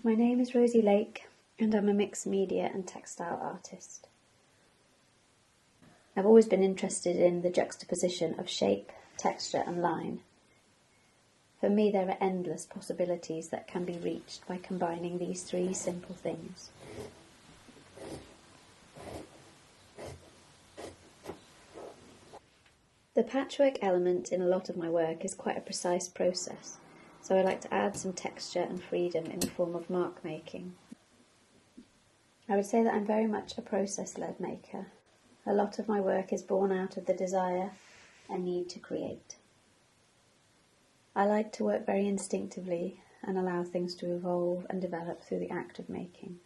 My name is Rosie Lake and I'm a mixed media and textile artist. I've always been interested in the juxtaposition of shape, texture and line. For me, there are endless possibilities that can be reached by combining these three simple things. The patchwork element in a lot of my work is quite a precise process, so I like to add some texture and freedom in the form of mark making. I would say that I'm very much a process-led maker. A lot of my work is born out of the desire and need to create. I like to work very instinctively and allow things to evolve and develop through the act of making.